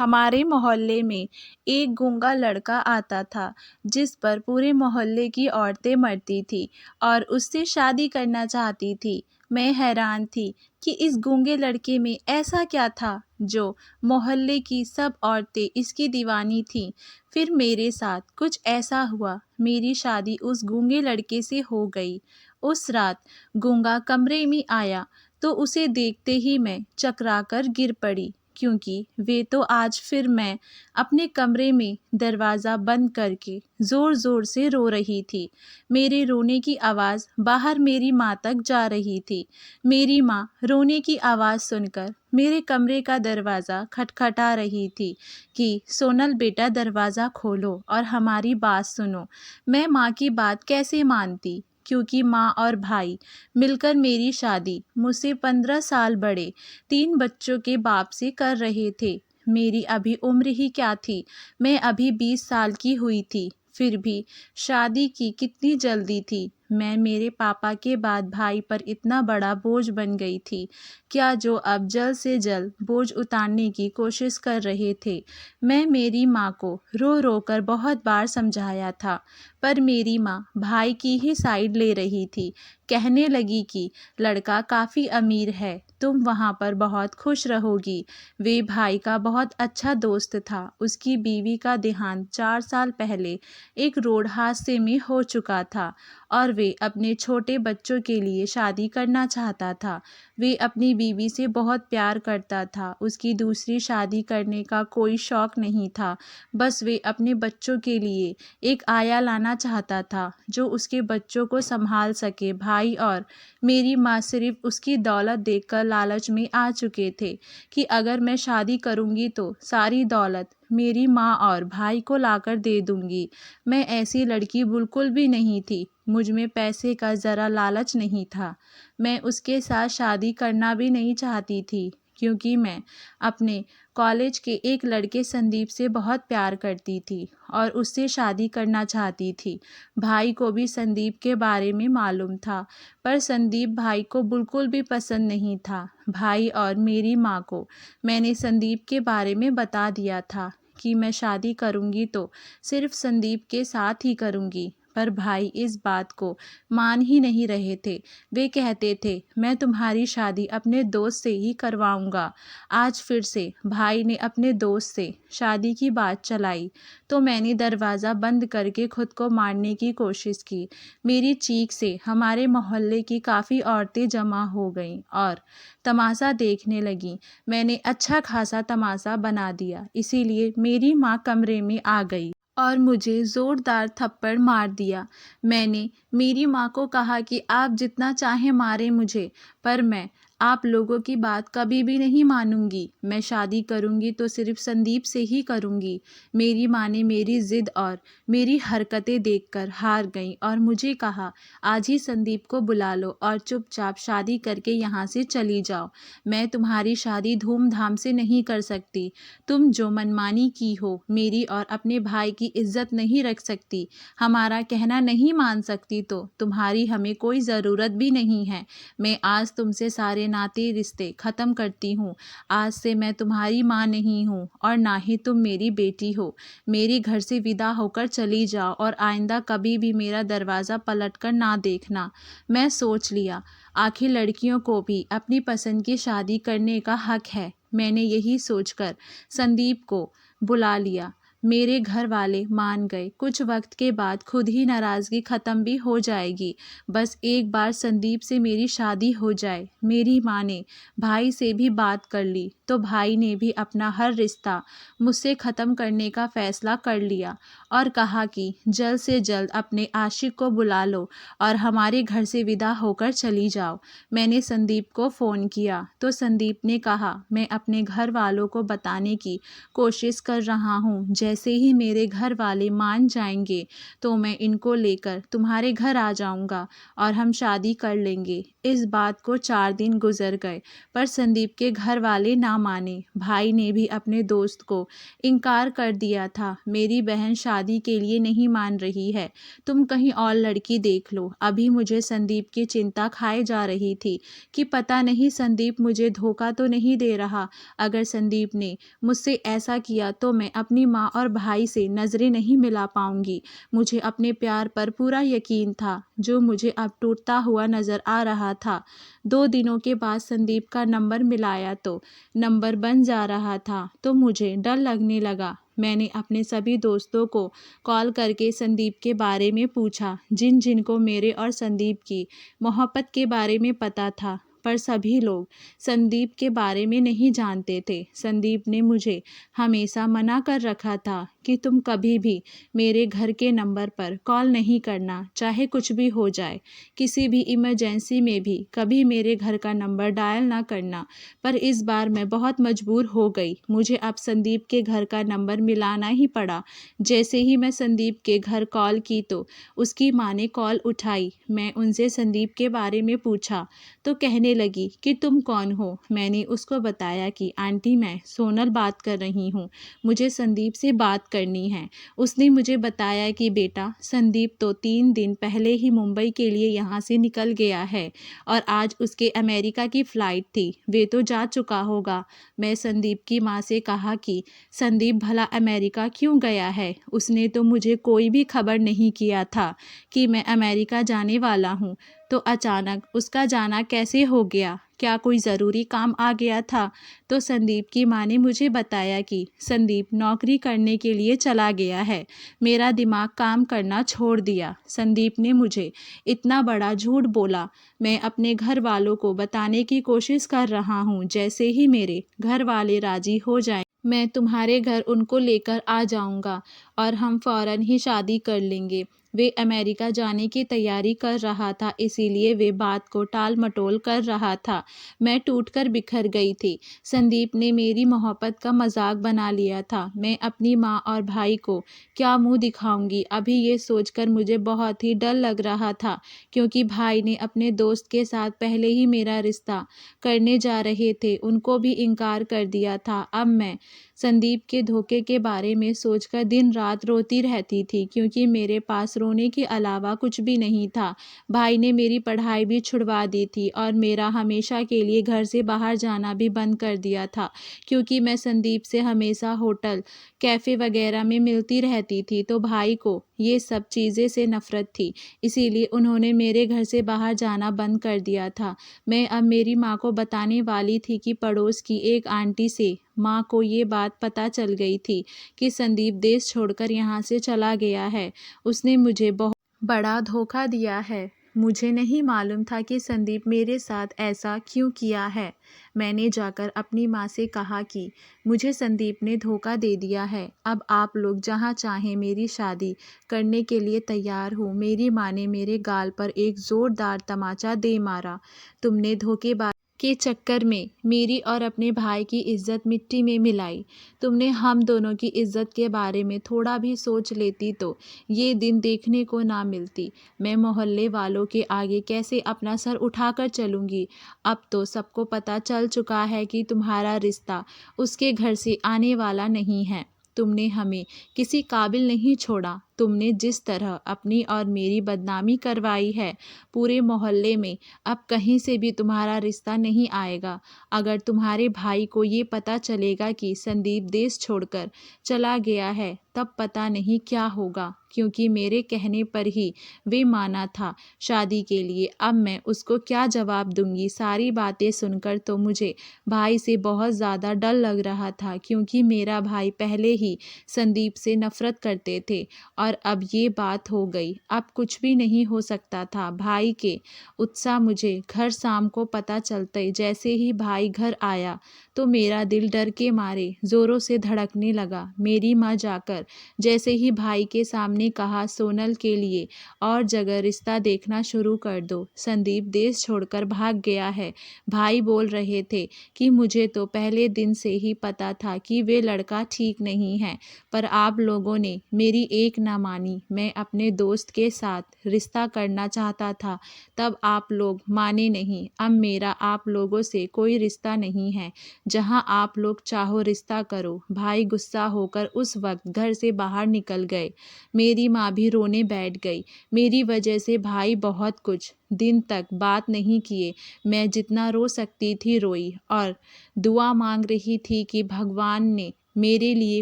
हमारे मोहल्ले में एक गूंगा लड़का आता था जिस पर पूरे मोहल्ले की औरतें मरती थी और उससे शादी करना चाहती थी। मैं हैरान थी कि इस गूंगे लड़के में ऐसा क्या था जो मोहल्ले की सब औरतें इसकी दीवानी थीं। फिर मेरे साथ कुछ ऐसा हुआ, मेरी शादी उस गूंगे लड़के से हो गई। उस रात गूंगा कमरे में आया तो उसे देखते ही मैं चकरा कर गिर पड़ी, क्योंकि वे तो आज फिर मैं अपने कमरे में दरवाज़ा बंद करके ज़ोर-ज़ोर से रो रही थी। मेरे रोने की आवाज़ बाहर मेरी माँ तक जा रही थी। मेरी माँ रोने की आवाज़ सुनकर मेरे कमरे का दरवाज़ा खटखटा रही थी कि सोनल बेटा दरवाज़ा खोलो और हमारी बात सुनो। मैं माँ की बात कैसे मानती, क्योंकि माँ और भाई मिलकर मेरी शादी मुझसे 15 साल बड़े 3 बच्चों के बाप से कर रहे थे। मेरी अभी उम्र ही क्या थी, मैं अभी 20 साल की हुई थी, फिर भी शादी की कितनी जल्दी थी। मैं मेरे पापा के बाद भाई पर इतना बड़ा बोझ बन गई थी, क्या जो अब जल्द से जल्द बोझ उतारने की कोशिश कर रहे थे। मैं मेरी माँ को रो रो कर बहुत बार समझाया था, पर मेरी माँ भाई की ही साइड ले रही थी। कहने लगी कि लड़का काफ़ी अमीर है, तुम वहाँ पर बहुत खुश रहोगी। वे भाई का बहुत अच्छा दोस्त था। उसकी बीवी का देहांत 4 साल पहले एक रोड हादसे में हो चुका था और वे अपने छोटे बच्चों के लिए शादी करना चाहता था। वे अपनी बीवी से बहुत प्यार करता था। उसकी दूसरी शादी करने का कोई शौक नहीं था। बस वे अपने बच्चों के लिए एक आया लाना चाहता था जो उसके बच्चों को संभाल सके। भाई और मेरी माँ सिर्फ उसकी दौलत देखकर लालच में आ चुके थे कि अगर मैं शादी करूँगी तो सारी दौलत मेरी माँ और भाई को लाकर दे दूँगी। मैं ऐसी लड़की बिल्कुल भी नहीं थी। मुझ में पैसे का ज़रा लालच नहीं था। मैं उसके साथ शादी करना भी नहीं चाहती थी, क्योंकि मैं अपने कॉलेज के एक लड़के संदीप से बहुत प्यार करती थी और उससे शादी करना चाहती थी। भाई को भी संदीप के बारे में मालूम था, पर संदीप भाई को बिल्कुल भी पसंद नहीं था। भाई और मेरी माँ को मैंने संदीप के बारे में बता दिया था कि मैं शादी करूँगी तो सिर्फ संदीप के साथ ही करूँगी, पर भाई इस बात को मान ही नहीं रहे थे। वे कहते थे, मैं तुम्हारी शादी अपने दोस्त से ही करवाऊँगा। आज फिर से भाई ने अपने दोस्त से शादी की बात चलाई तो मैंने दरवाज़ा बंद करके खुद को मारने की कोशिश की। मेरी चीख से हमारे मोहल्ले की काफ़ी औरतें जमा हो गईं और तमाशा देखने लगीं। मैंने अच्छा खासा तमाशा बना दिया, इसीलिए मेरी माँ कमरे में आ गई और मुझे ज़ोरदार थप्पड़ मार दिया। मैंने मेरी माँ को कहा कि आप जितना चाहें मारें मुझे, पर मैं आप लोगों की बात कभी भी नहीं मानूंगी। मैं शादी करूंगी तो सिर्फ संदीप से ही करूंगी। मेरी माँ ने मेरी ज़िद और मेरी हरकतें देखकर हार गई और मुझे कहा, आज ही संदीप को बुला लो और चुपचाप शादी करके यहाँ से चली जाओ। मैं तुम्हारी शादी धूमधाम से नहीं कर सकती। तुम जो मनमानी की हो, मेरी और अपने भाई की इज्जत नहीं रख सकती, हमारा कहना नहीं मान सकती, तो तुम्हारी हमें कोई ज़रूरत भी नहीं है। मैं आज तुमसे सारे नाते रिश्ते ख़त्म करती हूँ। आज से मैं तुम्हारी माँ नहीं हूँ और ना ही तुम मेरी बेटी हो। मेरे घर से विदा होकर चली जाओ और आइंदा कभी भी मेरा दरवाज़ा पलट कर ना देखना। मैं सोच लिया, आखिर लड़कियों को भी अपनी पसंद की शादी करने का हक है। मैंने यही सोचकर संदीप को बुला लिया। मेरे घर वाले मान गए। कुछ वक्त के बाद खुद ही नाराज़गी ख़त्म भी हो जाएगी। बस एक बार संदीप से मेरी शादी हो जाए। मेरी माँ ने भाई से भी बात कर ली तो भाई ने भी अपना हर रिश्ता मुझसे ख़त्म करने का फ़ैसला कर लिया और कहा कि जल्द से जल्द अपने आशिक को बुला लो और हमारे घर से विदा होकर चली जाओ। मैंने संदीप को फ़ोन किया तो संदीप ने कहा, मैं अपने घर वालों को बताने की कोशिश कर रहा हूँ। जैसे ही मेरे घर वाले मान जाएंगे तो मैं इनको लेकर तुम्हारे घर आ जाऊंगा और हम शादी कर लेंगे। इस बात को 4 दिन गुजर गए पर संदीप के घर वाले ना माने। भाई ने भी अपने दोस्त को इनकार कर दिया था। मेरी बहन शादी के लिए नहीं मान रही है, तुम कहीं और लड़की देख लो। अभी मुझे संदीप की चिंता खाए जा रही थी कि पता नहीं संदीप मुझे धोखा तो नहीं दे रहा। अगर संदीप ने मुझसे ऐसा किया तो मैं अपनी माँ और भाई से नज़रें नहीं मिला पाऊंगी। मुझे अपने प्यार पर पूरा यकीन था जो मुझे अब टूटता हुआ नज़र आ रहा था। 2 दिनों के बाद संदीप का नंबर मिलाया तो नंबर बन जा रहा था तो मुझे डर लगने लगा। मैंने अपने सभी दोस्तों को कॉल करके संदीप के बारे में पूछा, जिन जिनको मेरे और संदीप की मोहब्बत के बारे में पता था, पर सभी लोग संदीप के बारे में नहीं जानते थे। संदीप ने मुझे हमेशा मना कर रखा था कि तुम कभी भी मेरे घर के नंबर पर कॉल नहीं करना, चाहे कुछ भी हो जाए। किसी भी इमरजेंसी में भी कभी मेरे घर का नंबर डायल ना करना। पर इस बार मैं बहुत मजबूर हो गई। मुझे अब संदीप के घर का नंबर मिलाना ही पड़ा। जैसे ही मैं संदीप के घर कॉल की तो उसकी माँ ने कॉल उठाई। मैं उनसे संदीप के बारे में पूछा तो कहने लगी कि तुम कौन हो। मैंने उसको बताया कि आंटी मैं सोनल बात कर रही हूँ, मुझे संदीप से बात करनी है। उसने मुझे बताया कि बेटा संदीप तो 3 दिन पहले ही मुंबई के लिए यहाँ से निकल गया है और आज उसके अमेरिका की फ़्लाइट थी, वे तो जा चुका होगा। मैं संदीप की माँ से कहा कि संदीप भला अमेरिका क्यों गया है, उसने तो मुझे कोई भी खबर नहीं किया था कि मैं अमेरिका जाने वाला हूँ, तो अचानक उसका जाना कैसे हो गया, क्या कोई ज़रूरी काम आ गया था। तो संदीप की माँ ने मुझे बताया कि संदीप नौकरी करने के लिए चला गया है। मेरा दिमाग काम करना छोड़ दिया। संदीप ने मुझे इतना बड़ा झूठ बोला। मैं अपने घर वालों को बताने की कोशिश कर रहा हूँ। जैसे ही मेरे घर वाले राजी हो जाएं मैं तुम्हारे घर उनको लेकर आ जाऊंगा और हम फ़ौरन ही शादी कर लेंगे। वे अमेरिका जाने की तैयारी कर रहा था, इसीलिए वे बात को टाल मटोल कर रहा था। मैं टूटकर बिखर गई थी। संदीप ने मेरी मोहब्बत का मजाक बना लिया था। मैं अपनी माँ और भाई को क्या मुंह दिखाऊंगी, अभी ये सोचकर मुझे बहुत ही डर लग रहा था, क्योंकि भाई ने अपने दोस्त के साथ पहले ही मेरा रिश्ता करने जा रहे थे, उनको भी इनकार कर दिया था। अब मैं संदीप के धोखे के बारे में सोचकर दिन रात रोती रहती थी, क्योंकि मेरे पास रोने के अलावा कुछ भी नहीं था। भाई ने मेरी पढ़ाई भी छुड़वा दी थी और मेरा हमेशा के लिए घर से बाहर जाना भी बंद कर दिया था, क्योंकि मैं संदीप से हमेशा होटल कैफ़े वगैरह में मिलती रहती थी, तो भाई को ये सब चीज़ें से नफ़रत थी, इसीलिए उन्होंने मेरे घर से बाहर जाना बंद कर दिया था। मैं अब मेरी माँ को बताने वाली थी कि पड़ोस की एक आंटी से माँ को ये बात पता चल गई थी कि संदीप देश छोड़कर यहाँ से चला गया है। उसने मुझे बहुत बड़ा धोखा दिया है। मुझे नहीं मालूम था कि संदीप मेरे साथ ऐसा क्यों किया है। मैंने जाकर अपनी माँ से कहा कि मुझे संदीप ने धोखा दे दिया है, अब आप लोग जहाँ चाहें मेरी शादी करने के लिए तैयार हूँ। मेरी माँ ने मेरे गाल पर एक ज़ोरदार तमाचा दे मारा। तुमने धोखेबाज के चक्कर में मेरी और अपने भाई की इज्जत मिट्टी में मिलाई। तुमने हम दोनों की इज्जत के बारे में थोड़ा भी सोच लेती तो ये दिन देखने को ना मिलती। मैं मोहल्ले वालों के आगे कैसे अपना सर उठाकर चलूँगी। अब तो सबको पता चल चुका है कि तुम्हारा रिश्ता उसके घर से आने वाला नहीं है। तुमने हमें किसी काबिल नहीं छोड़ा। तुमने जिस तरह अपनी और मेरी बदनामी करवाई है, पूरे मोहल्ले में अब कहीं से भी तुम्हारा रिश्ता नहीं आएगा। अगर तुम्हारे भाई को ये पता चलेगा कि संदीप देश छोड़कर चला गया है, तब पता नहीं क्या होगा, क्योंकि मेरे कहने पर ही वे माना था शादी के लिए। अब मैं उसको क्या जवाब दूंगी। सारी बातें सुनकर तो मुझे भाई से बहुत ज़्यादा डर लग रहा था, क्योंकि मेरा भाई पहले ही संदीप से नफ़रत करते थे और और अब ये बात हो गई। अब कुछ भी नहीं हो सकता था। भाई के उत्साह मुझे घर शाम को पता चलते जैसे ही भाई घर आया तो मेरा दिल डर के मारे ज़ोरों से धड़कने लगा। मेरी माँ जाकर जैसे ही भाई के सामने कहा, सोनल के लिए और जगह रिश्ता देखना शुरू कर दो। संदीप देश छोड़कर भाग गया है। भाई बोल रहे थे कि मुझे तो पहले दिन से ही पता था कि वे लड़का ठीक नहीं है, पर आप लोगों ने मेरी एक ना मानी। मैं अपने दोस्त के साथ रिश्ता करना चाहता था, तब आप लोग माने नहीं। अब मेरा आप लोगों से कोई रिश्ता नहीं है। जहां आप लोग चाहो रिश्ता करो। भाई गुस्सा होकर उस वक्त घर से बाहर निकल गए। मेरी माँ भी रोने बैठ गई। मेरी वजह से भाई बहुत कुछ दिन तक बात नहीं किए। मैं जितना रो सकती थी रोई और दुआ मांग रही थी कि भगवान ने मेरे लिए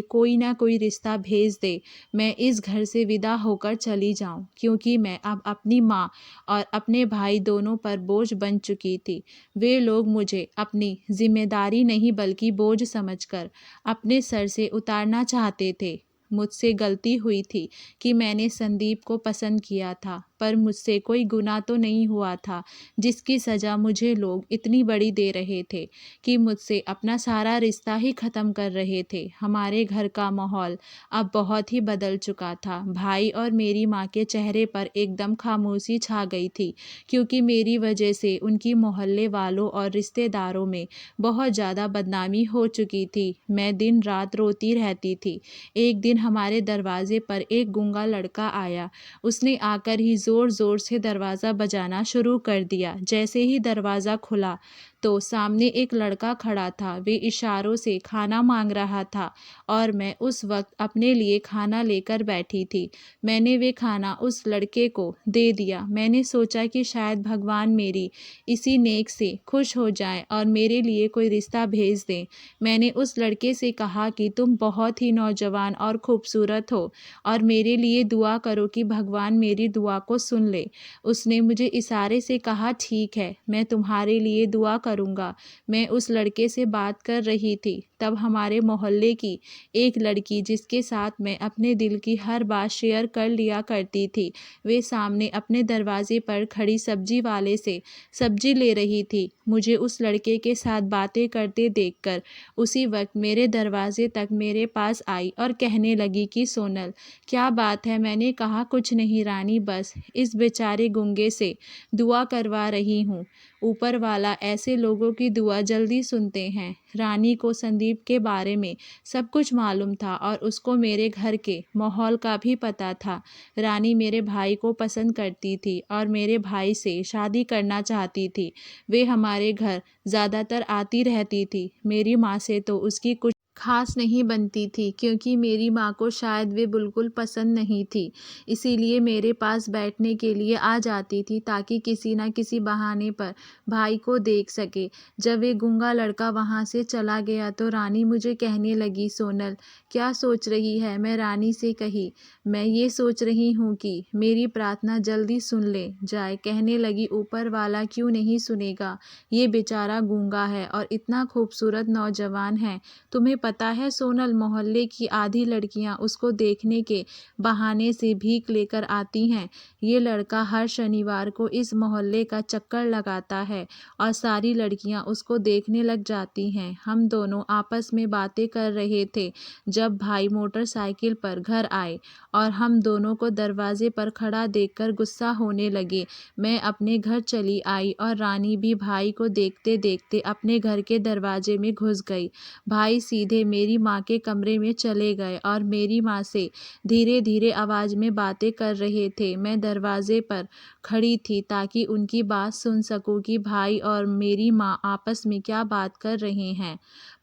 कोई ना कोई रिश्ता भेज दे, मैं इस घर से विदा होकर चली जाऊं, क्योंकि मैं अब अपनी माँ और अपने भाई दोनों पर बोझ बन चुकी थी। वे लोग मुझे अपनी जिम्मेदारी नहीं बल्कि बोझ समझकर अपने सर से उतारना चाहते थे। मुझसे गलती हुई थी कि मैंने संदीप को पसंद किया था, पर मुझसे कोई गुनाह तो नहीं हुआ था जिसकी सज़ा मुझे लोग इतनी बड़ी दे रहे थे कि मुझसे अपना सारा रिश्ता ही ख़त्म कर रहे थे। हमारे घर का माहौल अब बहुत ही बदल चुका था। भाई और मेरी माँ के चेहरे पर एकदम खामोशी छा गई थी, क्योंकि मेरी वजह से उनकी मोहल्ले वालों और रिश्तेदारों में बहुत ज़्यादा बदनामी हो चुकी थी। मैं दिन रात रोती रहती थी। एक दिन हमारे दरवाजे पर एक गूंगा लड़का आया। उसने आकर ही ज़ोर ज़ोर से दरवाज़ा बजाना शुरू कर दिया। जैसे ही दरवाज़ा खुला तो सामने एक लड़का खड़ा था। वे इशारों से खाना मांग रहा था और मैं उस वक्त अपने लिए खाना लेकर बैठी थी। मैंने वे खाना उस लड़के को दे दिया। मैंने सोचा कि शायद भगवान मेरी इसी नेक से खुश हो जाएं और मेरे लिए कोई रिश्ता भेज दें। मैंने उस लड़के से कहा कि तुम बहुत ही नौजवान और खूबसूरत हो और मेरे लिए दुआ करो कि भगवान मेरी दुआ को सुन ले। उसने मुझे इशारे से कहा, ठीक है, मैं तुम्हारे लिए दुआ करूँगा। मैं उस लड़के से बात कर रही थी, तब हमारे मोहल्ले की एक लड़की, जिसके साथ मैं अपने दिल की हर बात शेयर कर लिया करती थी, वे सामने अपने दरवाजे पर खड़ी सब्जी वाले से सब्जी ले रही थी। मुझे उस लड़के के साथ बातें करते देखकर उसी वक्त मेरे दरवाजे तक मेरे पास आई और कहने लगी कि सोनल, क्या बात है? मैंने कहा, कुछ नहीं रानी, बस इस बेचारे गूंगे से दुआ करवा रही हूँ। ऊपर वाला ऐसे लोगों की दुआ जल्दी सुनते हैं। रानी को संदीप के बारे में सब कुछ मालूम था और उसको मेरे घर के माहौल का भी पता था। रानी मेरे भाई को पसंद करती थी और मेरे भाई से शादी करना चाहती थी। वे हमारे घर ज़्यादातर आती रहती थी। मेरी माँ से तो उसकी कुछ खास नहीं बनती थी, क्योंकि मेरी माँ को शायद वे बिल्कुल पसंद नहीं थी। इसीलिए मेरे पास बैठने के लिए आ जाती थी, ताकि किसी न किसी बहाने पर भाई को देख सके। जब वे गूंगा लड़का वहाँ से चला गया तो रानी मुझे कहने लगी, सोनल, क्या सोच रही है? मैं रानी से कही, मैं ये सोच रही हूँ कि मेरी प्रार्थना जल्दी सुन ले जाए। कहने लगी, ऊपर वाला क्यों नहीं सुनेगा? ये बेचारा गूंगा है और इतना खूबसूरत नौजवान है। तुम्हें पता है सोनल, मोहल्ले की आधी लड़कियां उसको देखने के बहाने से भीख लेकर आती हैं। ये लड़का हर शनिवार को इस मोहल्ले का चक्कर लगाता है और सारी लड़कियां उसको देखने लग जाती हैं। हम दोनों आपस में बातें कर रहे थे जब भाई मोटरसाइकिल पर घर आए और हम दोनों को दरवाजे पर खड़ा देखकर गुस्सा होने लगे। मैं अपने घर चली आई और रानी भी भाई को देखते देखते अपने घर के दरवाजे में घुस गई। भाई सीधे मेरी माँ के कमरे में चले गए और मेरी माँ से धीरे धीरे आवाज़ में बातें कर रहे थे। मैं दरवाजे पर खड़ी थी ताकि उनकी बात सुन सकूं कि भाई और मेरी माँ आपस में क्या बात कर रहे हैं,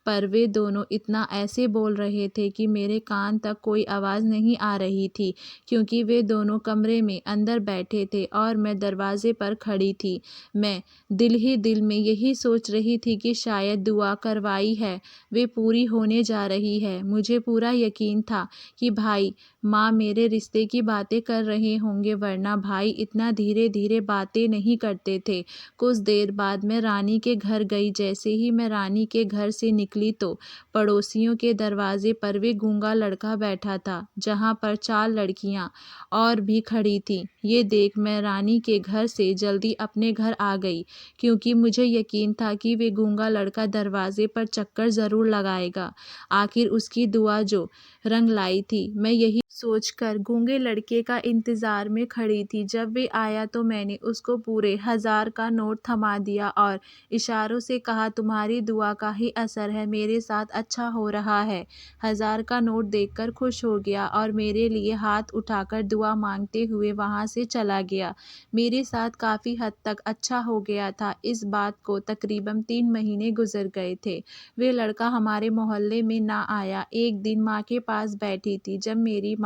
पर वे दोनों इतना ऐसे बोल रहे थे कि मेरे कान तक कोई आवाज़ नहीं आ रही थी, क्योंकि वे दोनों कमरे में अंदर बैठे थे और मैं दरवाजे पर खड़ी थी। मैं दिल ही दिल में यही सोच रही थी कि शायद दुआ करवाई है वे पूरी होने जा रही है। मुझे पूरा यकीन था कि भाई माँ मेरे रिश्ते की बातें कर रहे होंगे, वरना भाई इतना धीरे धीरे बातें नहीं करते थे। कुछ देर बाद मैं रानी के घर गई। जैसे ही मैं रानी के घर से निकली निकली तो पड़ोसियों के दरवाजे पर वे गूंगा लड़का बैठा था, जहाँ पर 4 लड़कियाँ और भी खड़ी थीं। ये देख मैं रानी के घर से जल्दी अपने घर आ गई, क्योंकि मुझे यकीन था कि वे गूंगा लड़का दरवाजे पर चक्कर ज़रूर लगाएगा। आखिर उसकी दुआ जो रंग लाई थी। मैं यही सोचकर गूंगे लड़के का इंतज़ार में खड़ी थी। जब वे आया तो मैंने उसको पूरे 1000 का नोट थमा दिया और इशारों से कहा, तुम्हारी दुआ का ही असर है, मेरे साथ अच्छा हो रहा है। 1000 का नोट देखकर खुश हो गया और मेरे लिए हाथ उठाकर दुआ मांगते हुए वहाँ से चला गया। मेरे साथ काफ़ी हद तक अच्छा हो गया था। इस बात को तकरीबन 3 महीने गुजर गए थे। वे लड़का हमारे मोहल्ले में ना आया। एक दिन माँ के पास बैठी थी, जब मेरी माँ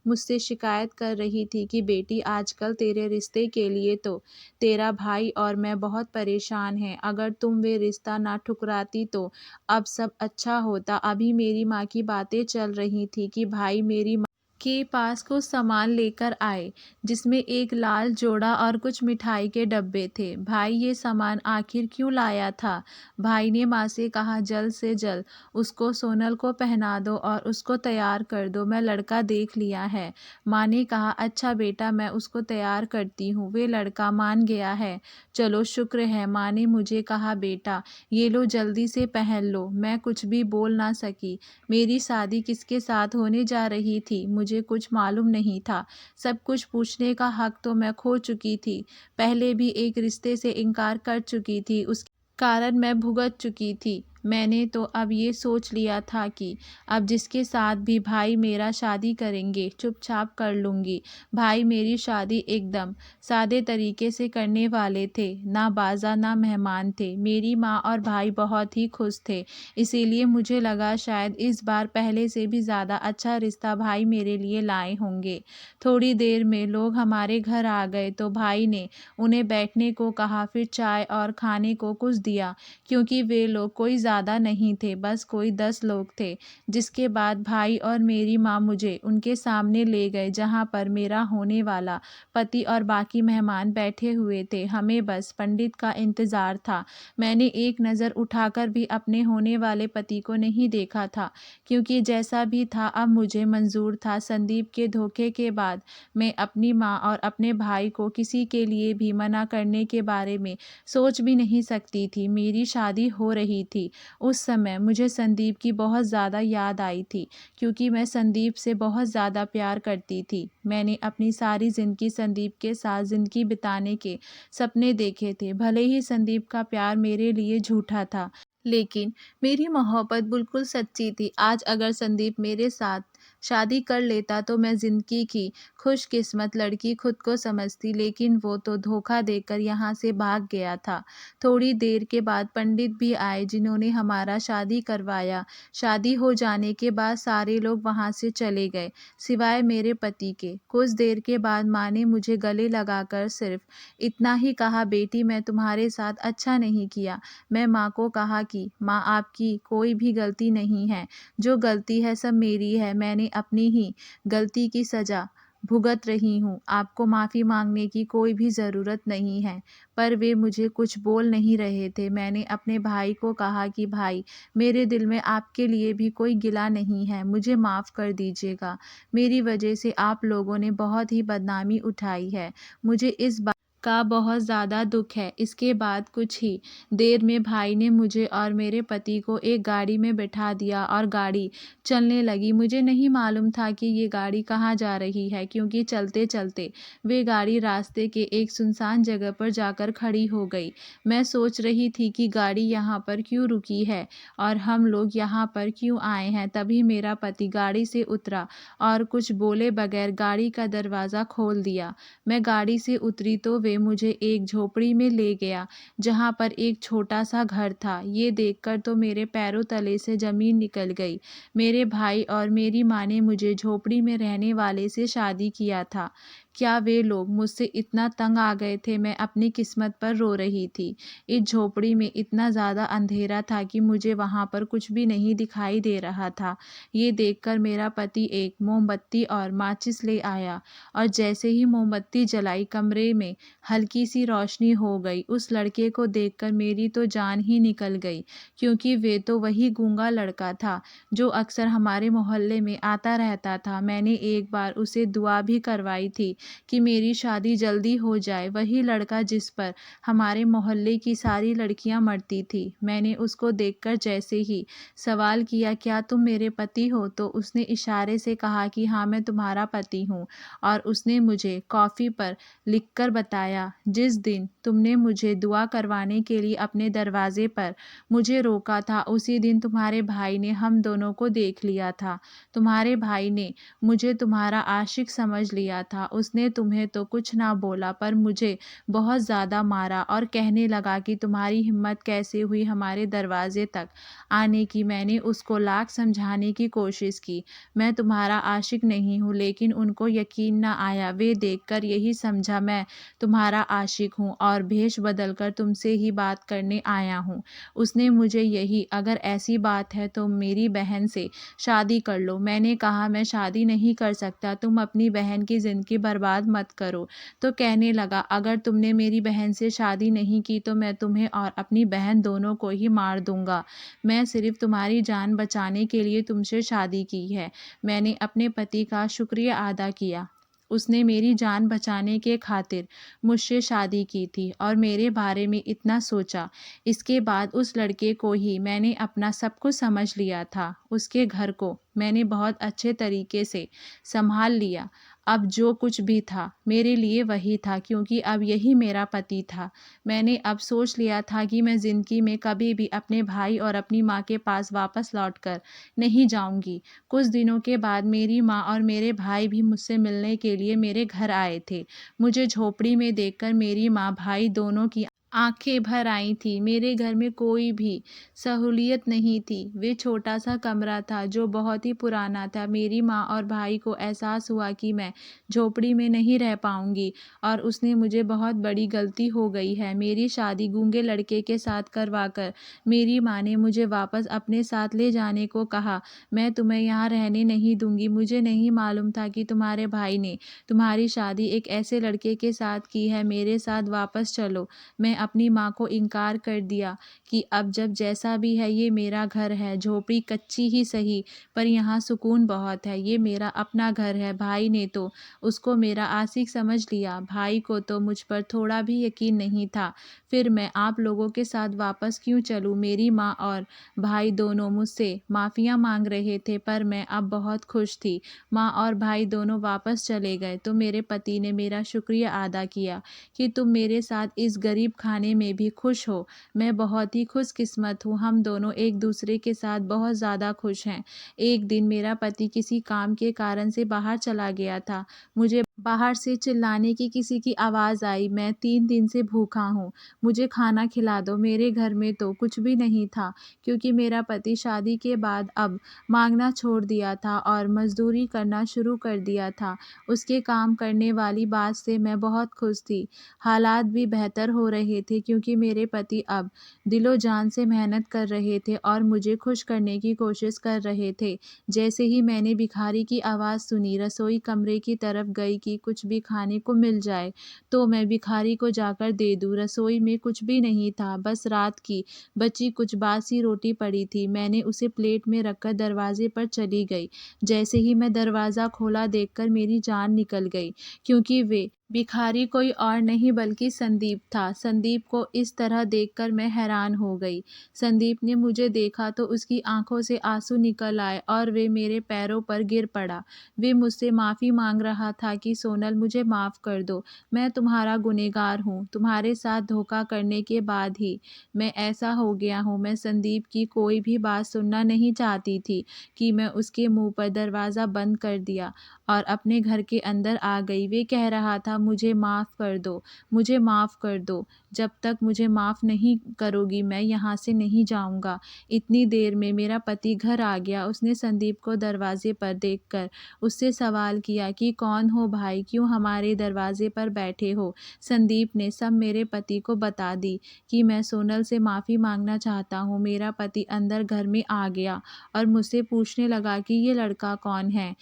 मुझसे शिकायत कर रही थी कि बेटी, आजकल तेरे रिश्ते के लिए तो तेरा भाई और मैं बहुत परेशान हैं। अगर तुम वे रिश्ता ना ठुकराती तो अब सब अच्छा होता। अभी मेरी माँ की बातें चल रही थी कि भाई मेरी माँ के पास कुछ सामान लेकर आए, जिसमें एक लाल जोड़ा और कुछ मिठाई के डब्बे थे। भाई ये सामान आखिर क्यों लाया था? भाई ने माँ से कहा, जल्द से जल्द उसको सोनल को पहना दो और उसको तैयार कर दो, मैं लड़का देख लिया है। माँ ने कहा, अच्छा बेटा, मैं उसको तैयार करती हूँ। वे लड़का मान गया है। चलो शुक्र है। माँ ने मुझे कहा, बेटा ये लो, जल्दी से पहन लो। मैं कुछ भी बोल ना सकी। मेरी शादी किसके साथ होने जा रही थी मुझे कुछ मालूम नहीं था। सब कुछ पूछने का हक तो मैं खो चुकी थी। पहले भी एक रिश्ते से इनकार कर चुकी थी, उसके कारण मैं भुगत चुकी थी। मैंने तो अब ये सोच लिया था कि अब जिसके साथ भी भाई मेरा शादी करेंगे, चुपचाप कर लूँगी। भाई मेरी शादी एकदम सादे तरीके से करने वाले थे, ना बाजा ना मेहमान थे। मेरी माँ और भाई बहुत ही खुश थे, इसीलिए मुझे लगा शायद इस बार पहले से भी ज़्यादा अच्छा रिश्ता भाई मेरे लिए लाए होंगे। थोड़ी देर में लोग हमारे घर आ गए तो भाई ने उन्हें बैठने को कहा, फिर चाय और खाने को कुछ दिया, क्योंकि वे लोग कोई ज़्यादा नहीं थे, बस कोई 10 लोग थे। जिसके बाद भाई और मेरी माँ मुझे उनके सामने ले गए, जहाँ पर मेरा होने वाला पति और बाकी मेहमान बैठे हुए थे। हमें बस पंडित का इंतज़ार था। मैंने एक नज़र उठाकर भी अपने होने वाले पति को नहीं देखा था, क्योंकि जैसा भी था अब मुझे मंजूर था। संदीप के धोखे के बाद मैं अपनी माँ और अपने भाई को किसी के लिए भी मना करने के बारे में सोच भी नहीं सकती थी। मेरी शादी हो रही थी। उस समय मुझे संदीप की बहुत ज़्यादा याद आई थी, क्योंकि मैं संदीप से बहुत ज़्यादा प्यार करती थी। मैंने अपनी सारी ज़िंदगी संदीप के साथ ज़िंदगी बिताने के सपने देखे थे। भले ही संदीप का प्यार मेरे लिए झूठा था, लेकिन मेरी मोहब्बत बिल्कुल सच्ची थी। आज अगर संदीप मेरे साथ शादी कर लेता तो मैं ज़िंदगी की खुशकिस्मत लड़की खुद को समझती, लेकिन वो तो धोखा देकर यहाँ से भाग गया था। थोड़ी देर के बाद पंडित भी आए, जिन्होंने हमारा शादी करवाया। शादी हो जाने के बाद सारे लोग वहाँ से चले गए, सिवाय मेरे पति के। कुछ देर के बाद माँ ने मुझे गले लगाकर सिर्फ इतना ही कहा, बेटी मैं तुम्हारे साथ अच्छा नहीं किया। मैं माँ को कहा कि माँ, आपकी कोई भी गलती नहीं है, जो गलती है सब मेरी है। मैंने अपनी ही गलती की सज़ा भुगत रही हूँ। आपको माफ़ी मांगने की कोई भी ज़रूरत नहीं है। पर वे मुझे कुछ बोल नहीं रहे थे। मैंने अपने भाई को कहा कि भाई, मेरे दिल में आपके लिए भी कोई गिला नहीं है, मुझे माफ़ कर दीजिएगा। मेरी वजह से आप लोगों ने बहुत ही बदनामी उठाई है। मुझे इस बात का बहुत ज़्यादा दुख है। इसके बाद कुछ ही देर में भाई ने मुझे और मेरे पति को एक गाड़ी में बैठा दिया और गाड़ी चलने लगी। मुझे नहीं मालूम था कि ये गाड़ी कहाँ जा रही है, क्योंकि चलते चलते वे गाड़ी रास्ते के एक सुनसान जगह पर जाकर खड़ी हो गई। मैं सोच रही थी कि गाड़ी यहाँ पर क्यों रुकी है और हम लोग यहाँ पर क्यों आए हैं। तभी मेरा पति गाड़ी से उतरा और कुछ बोले बगैर गाड़ी का दरवाज़ा खोल दिया। मैं गाड़ी से उतरी तो वे मुझे एक झोपड़ी में ले गया, जहाँ पर एक छोटा सा घर था। ये देखकर तो मेरे पैरों तले से ज़मीन निकल गई। मेरे भाई और मेरी माँ ने मुझे झोपड़ी में रहने वाले से शादी किया था, क्या वे लोग मुझसे इतना तंग आ गए थे? मैं अपनी किस्मत पर रो रही थी। इस झोपड़ी में इतना ज़्यादा अंधेरा था कि मुझे वहाँ पर कुछ भी नहीं दिखाई दे रहा था। ये देखकर मेरा पति एक मोमबत्ती और माचिस ले आया और जैसे ही मोमबत्ती जलाई, कमरे में हल्की सी रोशनी हो गई। उस लड़के को देखकर मेरी तो जान ही निकल गई, क्योंकि वे तो वही गूंगा लड़का था जो अक्सर हमारे मोहल्ले में आता रहता था। मैंने एक बार उसे दुआ भी करवाई थी कि मेरी शादी जल्दी हो जाए। वही लड़का जिस पर हमारे मोहल्ले की सारी लड़कियां मरती थी। मैंने उसको देखकर जैसे ही सवाल किया, क्या तुम मेरे पति हो? तो उसने इशारे से कहा कि हाँ, मैं तुम्हारा पति हूँ। और उसने मुझे कॉफ़ी पर लिखकर बताया, जिस दिन तुमने मुझे दुआ करवाने के लिए अपने दरवाजे पर मुझे रोका था, उसी दिन तुम्हारे भाई ने हम दोनों को देख लिया था। तुम्हारे भाई ने मुझे तुम्हारा आशिक समझ लिया था। उसने तुम्हें तो कुछ ना बोला, पर मुझे बहुत ज़्यादा मारा और कहने लगा कि तुम्हारी हिम्मत कैसे हुई हमारे दरवाजे तक आने की। मैंने उसको लाख समझाने की कोशिश की, मैं तुम्हारा आशिक नहीं हूँ, लेकिन उनको यकीन ना आया। वे देखकर यही समझा मैं तुम्हारा आशिक हूँ और भेष बदलकर तुमसे ही बात करने आया हूँ। उसने मुझे यही, अगर ऐसी बात है तो मेरी बहन से शादी कर लो। मैंने कहा, मैं शादी नहीं कर सकता, तुम अपनी बहन की ज़िंदगी बर्बाद मत करो। तो कहने लगा, अगर तुमने मेरी बहन से शादी नहीं की तो मैं तुम्हें और अपनी बहन दोनों को ही मार दूंगा। मैं सिर्फ तुम्हारी जान बचाने के लिए तुमसे शादी की है। मैंने अपने पति का शुक्रिया अदा किया। उसने मेरी जान बचाने के खातिर मुझसे शादी की थी और मेरे बारे में इतना सोचा। इसके बाद उस लड़के को ही मैंने अपना सब कुछ समझ लिया था। उसके घर को मैंने बहुत अच्छे तरीके से संभाल लिया। अब जो कुछ भी था मेरे लिए वही था, क्योंकि अब यही मेरा पति था। मैंने अब सोच लिया था कि मैं ज़िंदगी में कभी भी अपने भाई और अपनी माँ के पास वापस लौटकर नहीं जाऊंगी। कुछ दिनों के बाद मेरी माँ और मेरे भाई भी मुझसे मिलने के लिए मेरे घर आए थे। मुझे झोपड़ी में देखकर मेरी माँ भाई दोनों की आंखें भर आई थी। मेरे घर में कोई भी सहूलियत नहीं थी। वे छोटा सा कमरा था जो बहुत ही पुराना था। मेरी माँ और भाई को एहसास हुआ कि मैं झोपड़ी में नहीं रह पाऊंगी और उसने मुझे बहुत बड़ी गलती हो गई है। मेरी शादी गूंगे लड़के के साथ करवाकर मेरी माँ ने मुझे वापस अपने साथ ले जाने को कहा। मैं तुम्हें यहाँ रहने नहीं दूंगी। मुझे नहीं मालूम था कि तुम्हारे भाई ने तुम्हारी शादी एक ऐसे लड़के के साथ की है। मेरे साथ वापस चलो। मैं अपनी माँ को इनकार कर दिया कि अब जब जैसा भी है ये मेरा घर है। झोपड़ी कच्ची ही सही, पर यहाँ सुकून बहुत है। ये मेरा अपना घर है। भाई ने तो उसको मेरा आशिक समझ लिया। भाई को तो मुझ पर थोड़ा भी यकीन नहीं था। फिर मैं आप लोगों के साथ वापस क्यों चलूँ? मेरी माँ और भाई दोनों मुझसे माफ़ियाँ मांग रहे थे, पर मैं अब बहुत खुश थी। माँ और भाई दोनों वापस चले गए तो मेरे पति ने मेरा शुक्रिया अदा किया कि तुम मेरे साथ इस गरीब खाने में भी खुश हो। मैं बहुत ही खुशकिस्मत हूँ। हम दोनों एक दूसरे के साथ बहुत ज़्यादा खुश हैं। एक दिन मेरा पति किसी काम के कारण से बाहर चला गया था। मुझे बाहर से चिल्लाने की किसी की आवाज़ आई। मैं 3 दिन से भूखा हूँ, मुझे खाना खिला दो। मेरे घर में तो कुछ भी नहीं था, क्योंकि मेरा पति शादी के बाद अब मांगना छोड़ दिया था और मजदूरी करना शुरू कर दिया था। उसके काम करने वाली बात से मैं बहुत खुश थी। हालात भी बेहतर हो रहे थे, क्योंकि मेरे पति अब दिलो जान से मेहनत कर रहे थे और मुझे खुश करने की कोशिश कर रहे थे। जैसे ही मैंने भिखारी की आवाज़ सुनी, रसोई कमरे की तरफ गई कि कुछ भी खाने को मिल जाए तो मैं भिखारी को जाकर दे दूं। रसोई में कुछ भी नहीं था, बस रात की बची कुछ बासी रोटी पड़ी थी। मैंने उसे प्लेट में रखकर दरवाजे पर चली गई। जैसे ही मैं दरवाज़ा खोला, देखकर मेरी जान निकल गई, क्योंकि वे भिखारी कोई और नहीं बल्कि संदीप था। संदीप को इस तरह देखकर मैं हैरान हो गई। संदीप ने मुझे देखा तो उसकी आंखों से आंसू निकल आए और वे मेरे पैरों पर गिर पड़ा। वे मुझसे माफ़ी मांग रहा था कि सोनल, मुझे माफ़ कर दो, मैं तुम्हारा गुनहगार हूँ। तुम्हारे साथ धोखा करने के बाद ही मैं ऐसा हो गया हूँ। मैं संदीप की कोई भी बात सुनना नहीं चाहती थी कि मैं उसके मुंह पर दरवाज़ा बंद कर दिया और अपने घर के अंदर आ गई। वे कह रहा था, मुझे माफ़ कर दो, मुझे माफ़ कर दो। जब तक मुझे माफ़ नहीं करोगी मैं यहाँ से नहीं जाऊँगा। इतनी देर में मेरा पति घर आ गया। उसने संदीप को दरवाज़े पर देखकर उससे सवाल किया कि कौन हो भाई, क्यों हमारे दरवाज़े पर बैठे हो? संदीप ने सब मेरे पति को बता दी कि मैं सोनल से माफ़ी माँगना चाहता हूँ। मेरा पति अंदर घर में आ गया और मुझसे पूछने लगा कि ये लड़का कौन है?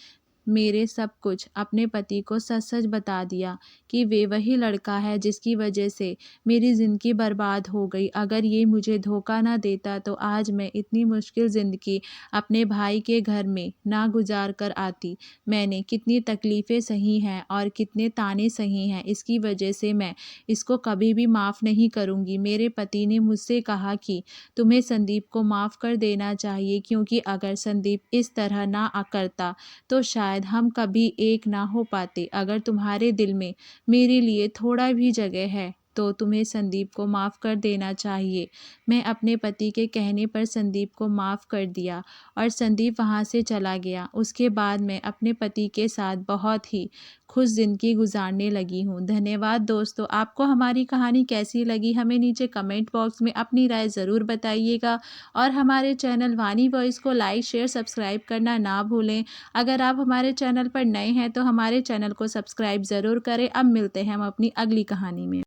मेरे सब कुछ अपने पति को सच-सच बता दिया कि वे वही लड़का है जिसकी वजह से मेरी ज़िंदगी बर्बाद हो गई। अगर ये मुझे धोखा ना देता तो आज मैं इतनी मुश्किल ज़िंदगी अपने भाई के घर में ना गुज़ार कर आती। मैंने कितनी तकलीफ़ें सही हैं और कितने ताने सहे हैं, इसकी वजह से मैं इसको कभी भी माफ़ नहीं करूँगी। मेरे पति ने मुझसे कहा कि तुम्हें संदीप को माफ़ कर देना चाहिए, क्योंकि अगर संदीप इस तरह ना करता तो शायद हम कभी एक ना हो पाते। अगर तुम्हारे दिल में मेरे लिए थोड़ा भी जगह है तो तुम्हें संदीप को माफ़ कर देना चाहिए। मैं अपने पति के कहने पर संदीप को माफ़ कर दिया और संदीप वहाँ से चला गया। उसके बाद मैं अपने पति के साथ बहुत ही खुश ज़िंदगी गुजारने लगी हूँ। धन्यवाद दोस्तों। आपको हमारी कहानी कैसी लगी हमें नीचे कमेंट बॉक्स में अपनी राय ज़रूर बताइएगा और हमारे चैनल वानी वॉइस को लाइक, शेयर, सब्सक्राइब करना ना भूलें। अगर आप हमारे चैनल पर नए हैं तो हमारे चैनल को सब्सक्राइब ज़रूर करें। अब मिलते हैं हम अपनी अगली कहानी में।